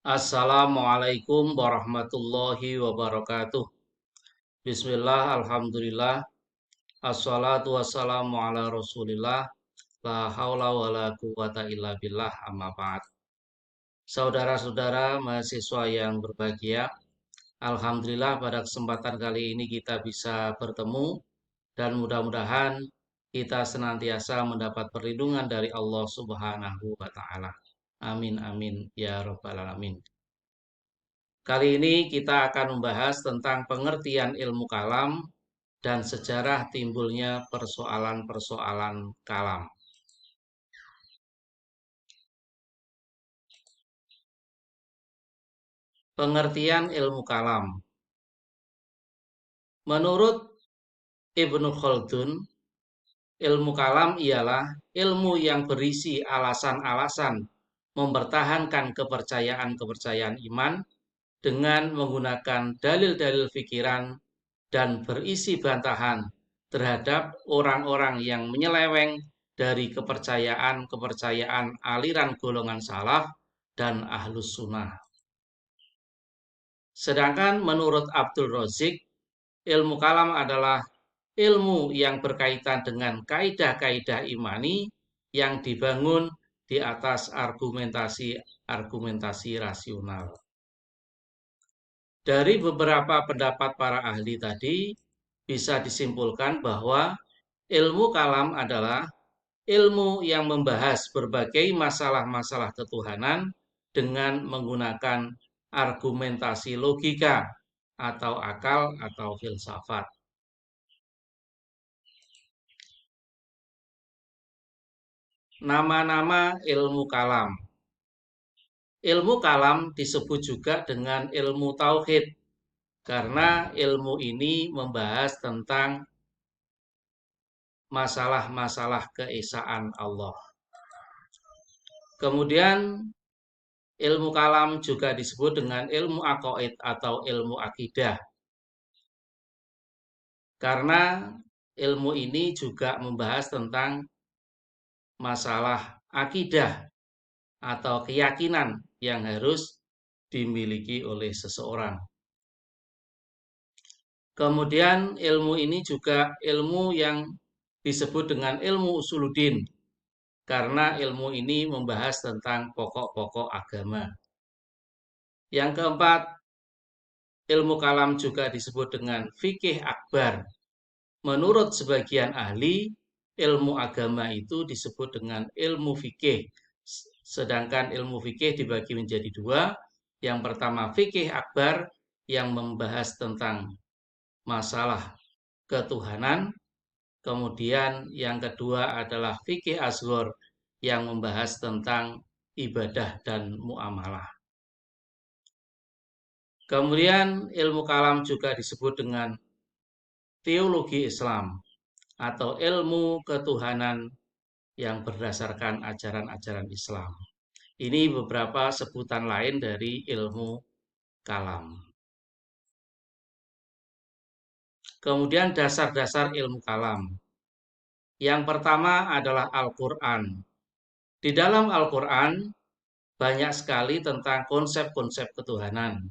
Assalamualaikum warahmatullahi wabarakatuh. Bismillah, alhamdulillah, assalatu wassalamu ala rasulillah, la haula wa la quwata illa billah, amma ba'd. Saudara-saudara mahasiswa yang berbahagia, alhamdulillah pada kesempatan kali ini kita bisa bertemu dan mudah-mudahan kita senantiasa mendapat perlindungan dari Allah Subhanahu wa taala. Amin amin ya rabbal alamin. Kali ini kita akan membahas tentang pengertian ilmu kalam dan sejarah timbulnya persoalan-persoalan kalam. Pengertian ilmu kalam. Menurut Ibnu Khaldun, ilmu kalam ialah ilmu yang berisi alasan-alasan mempertahankan kepercayaan-kepercayaan iman dengan menggunakan dalil-dalil pikiran dan berisi bantahan terhadap orang-orang yang menyeleweng dari kepercayaan-kepercayaan aliran golongan salaf dan ahlus sunnah. Sedangkan menurut Abdul Razik, ilmu kalam adalah ilmu yang berkaitan dengan kaidah-kaidah imani yang dibangun di atas argumentasi rasional. Dari beberapa pendapat para ahli tadi, bisa disimpulkan bahwa ilmu kalam adalah ilmu yang membahas berbagai masalah-masalah ketuhanan dengan menggunakan argumentasi logika atau akal atau filsafat. Nama-nama ilmu kalam. Ilmu kalam disebut juga dengan ilmu tauhid karena ilmu ini membahas tentang masalah-masalah keesaan Allah. Kemudian ilmu kalam juga disebut dengan ilmu aqaid atau ilmu akidah. Karena ilmu ini juga membahas tentang masalah akidah atau keyakinan yang harus dimiliki oleh seseorang. Kemudian ilmu ini juga ilmu yang disebut dengan ilmu usuluddin karena ilmu ini membahas tentang pokok-pokok agama. Yang keempat, ilmu kalam juga disebut dengan fikih akbar. Menurut sebagian ahli, ilmu agama itu disebut dengan ilmu fikih. Sedangkan ilmu fikih dibagi menjadi dua. Yang pertama fikih akbar yang membahas tentang masalah ketuhanan. Kemudian yang kedua adalah fikih asghar yang membahas tentang ibadah dan muamalah. Kemudian ilmu kalam juga disebut dengan teologi Islam atau ilmu ketuhanan yang berdasarkan ajaran-ajaran Islam. Ini beberapa sebutan lain dari ilmu kalam. Kemudian dasar-dasar ilmu kalam. Yang pertama adalah Al-Quran. Di dalam Al-Quran banyak sekali tentang konsep-konsep ketuhanan.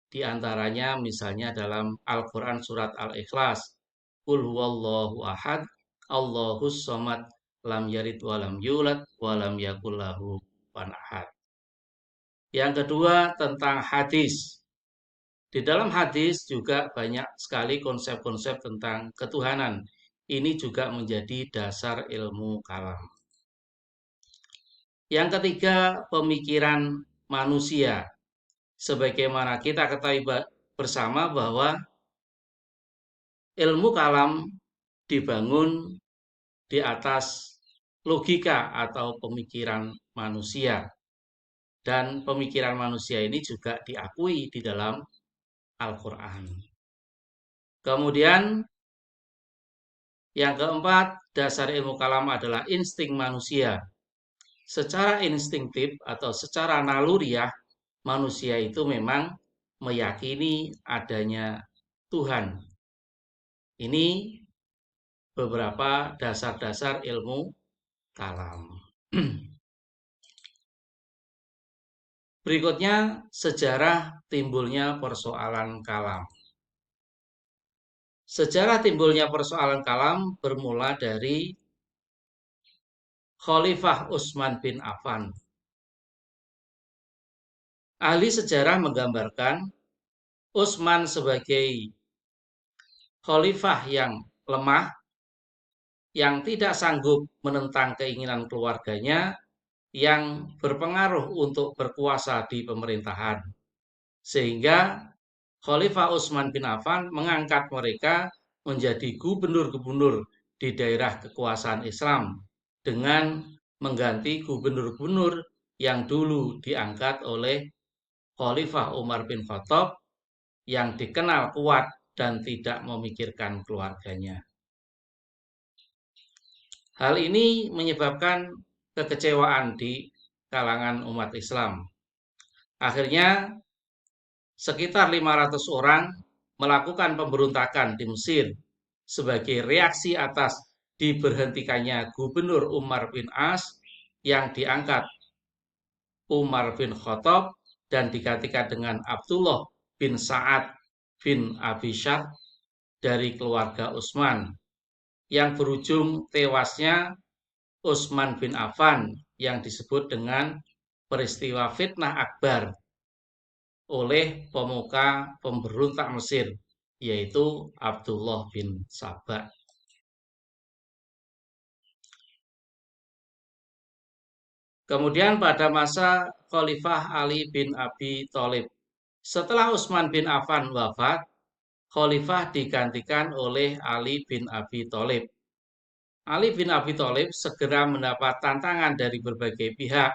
Di antaranya misalnya dalam Al-Quran surat Al-Ikhlas. Qul huwallahu ahad, Allahus somad, lam yalid walam yulad, walam yakul lahu kufuwan ahad. Yang kedua tentang hadis. Di dalam hadis juga banyak sekali konsep-konsep tentang ketuhanan. Ini juga menjadi dasar ilmu kalam. Yang ketiga, pemikiran manusia. Sebagaimana kita ketahui bersama bahwa ilmu kalam dibangun di atas logika atau pemikiran manusia. Dan pemikiran manusia ini juga diakui di dalam Al-Quran. Kemudian yang keempat, dasar ilmu kalam adalah insting manusia. Secara instinktif atau secara naluriah, manusia itu memang meyakini adanya Tuhan. Ini beberapa dasar-dasar ilmu kalam. Berikutnya, sejarah timbulnya persoalan kalam. Sejarah timbulnya persoalan kalam bermula dari Khalifah Utsman bin Affan. Ahli sejarah menggambarkan Utsman sebagai khalifah yang lemah, yang tidak sanggup menentang keinginan keluarganya, yang berpengaruh untuk berkuasa di pemerintahan. Sehingga Khalifah Utsman bin Affan mengangkat mereka menjadi gubernur-gubernur di daerah kekuasaan Islam dengan mengganti gubernur-gubernur yang dulu diangkat oleh Khalifah Umar bin Khattab yang dikenal kuat dan tidak memikirkan keluarganya. Hal ini menyebabkan kekecewaan di kalangan umat Islam. Akhirnya sekitar 500 orang melakukan pemberontakan di Mesir sebagai reaksi atas diberhentikannya Gubernur Umar bin As yang diangkat Umar bin Khattab dan digantikan dengan Abdullah bin Sa'ad bin Abi Syar dari keluarga Utsman, yang berujung tewasnya Utsman bin Affan yang disebut dengan peristiwa fitnah akbar oleh pemuka pemberontak Mesir, yaitu Abdullah bin Sabah. Kemudian pada masa Khalifah Ali bin Abi Thalib, setelah Utsman bin Affan wafat, Khalifah digantikan oleh Ali bin Abi Thalib. Ali bin Abi Thalib segera mendapat tantangan dari berbagai pihak,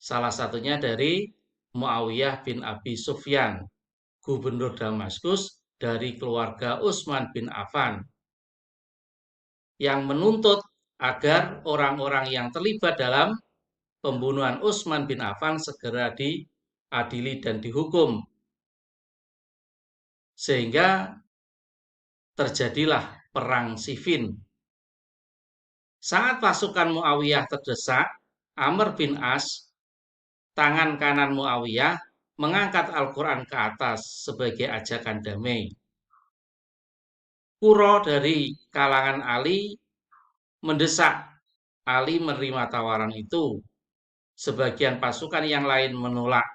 salah satunya dari Muawiyah bin Abi Sufyan, Gubernur Damaskus dari keluarga Utsman bin Affan, yang menuntut agar orang-orang yang terlibat dalam pembunuhan Utsman bin Affan segera diadili dan dihukum. Sehingga terjadilah perang Siffin. Saat pasukan Muawiyah terdesak, Amr bin As, tangan kanan Muawiyah, mengangkat Al-Quran ke atas sebagai ajakan damai. Kuro dari kalangan Ali mendesak Ali menerima tawaran itu. Sebagian pasukan yang lain menolak.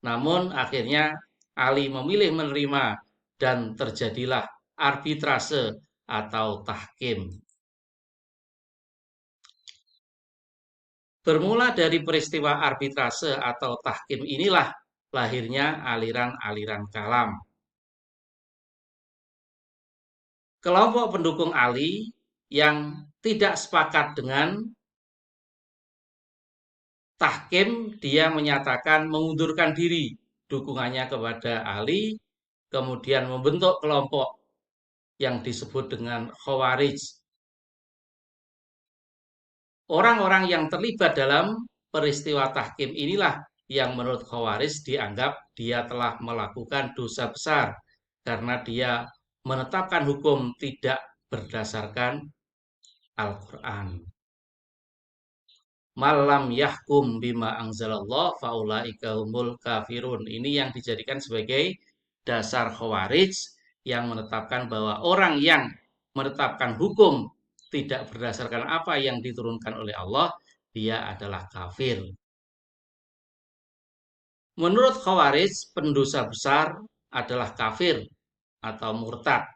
Namun akhirnya Ali memilih menerima dan terjadilah arbitrase atau tahkim. Bermula dari peristiwa arbitrase atau tahkim inilah lahirnya aliran-aliran kalam. Kelompok pendukung Ali yang tidak sepakat dengan tahkim, dia menyatakan mengundurkan diri dukungannya kepada Ali, kemudian membentuk kelompok yang disebut dengan Khawarij. Orang-orang yang terlibat dalam peristiwa tahkim inilah yang menurut Khawarij dianggap dia telah melakukan dosa besar karena dia menetapkan hukum tidak berdasarkan Al-Quran. Malam yahkum bima anzalallah faulaika humul kafirun. Ini yang dijadikan sebagai dasar Khawarij yang menetapkan bahwa orang yang menetapkan hukum tidak berdasarkan apa yang diturunkan oleh Allah, dia adalah kafir. Menurut Khawarij, pendosa besar adalah kafir atau murtad,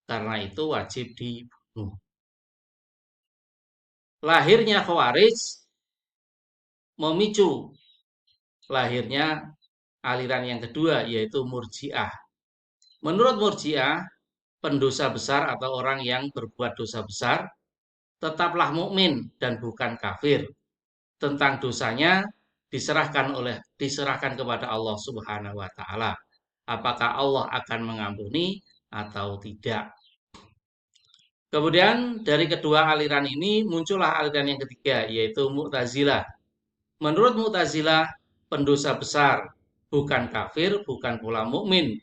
karena itu wajib dibunuh. Lahirnya Khawarij memicu lahirnya aliran yang kedua, yaitu Murji'ah. Menurut Murji'ah, pendosa besar atau orang yang berbuat dosa besar tetaplah mukmin dan bukan kafir. Tentang dosanya diserahkan kepada Allah Subhanahu wa taala. Apakah Allah akan mengampuni atau tidak? Kemudian dari kedua aliran ini muncullah aliran yang ketiga, yaitu Mu'tazilah. Menurut Mu'tazilah, pendosa besar bukan kafir, bukan pula mukmin.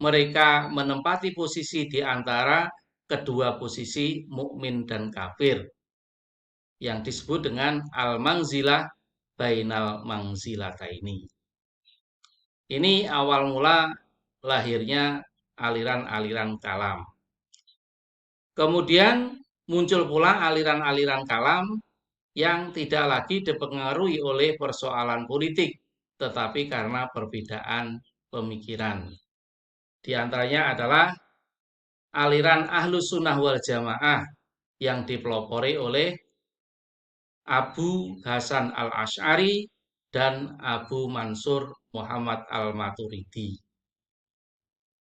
Mereka menempati posisi di antara kedua posisi mukmin dan kafir, yang disebut dengan al-manzilah bainal mangzilataini. Ini awal mula lahirnya aliran-aliran kalam. Kemudian muncul pula aliran-aliran kalam yang tidak lagi dipengaruhi oleh persoalan politik, tetapi karena perbedaan pemikiran. Di antaranya adalah aliran Ahlus Sunnah wal Jamaah yang dipelopori oleh Abu Hasan al-Asy'ari dan Abu Mansur Muhammad al-Maturidi.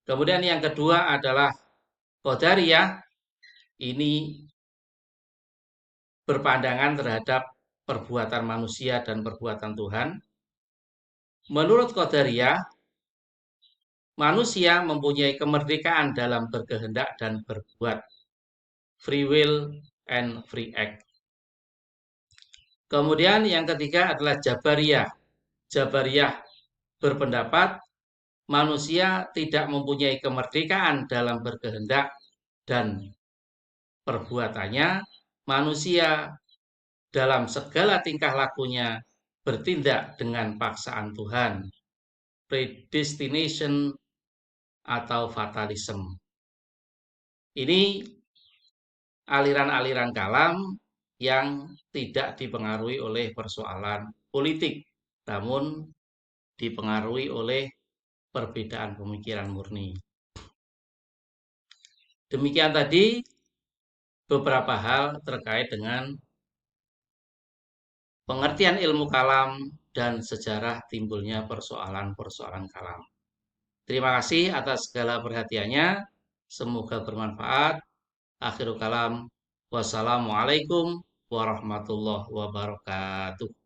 Kemudian yang kedua adalah Qadariyah. Ini berpandangan terhadap perbuatan manusia dan perbuatan Tuhan. Menurut Qadariyah, manusia mempunyai kemerdekaan dalam berkehendak dan berbuat, free will and free act. Kemudian yang ketiga adalah Jabariyah. Jabariyah berpendapat manusia tidak mempunyai kemerdekaan dalam berkehendak dan perbuatannya. Manusia dalam segala tingkah lakunya bertindak dengan paksaan Tuhan, predestination atau fatalism. Ini aliran-aliran kalam yang tidak dipengaruhi oleh persoalan politik, namun dipengaruhi oleh perbedaan pemikiran murni. Demikian tadi beberapa hal terkait dengan pengertian ilmu kalam dan sejarah timbulnya persoalan-persoalan kalam. Terima kasih atas segala perhatiannya. Semoga bermanfaat. Akhirul kalam. Wassalamualaikum warahmatullahi wabarakatuh.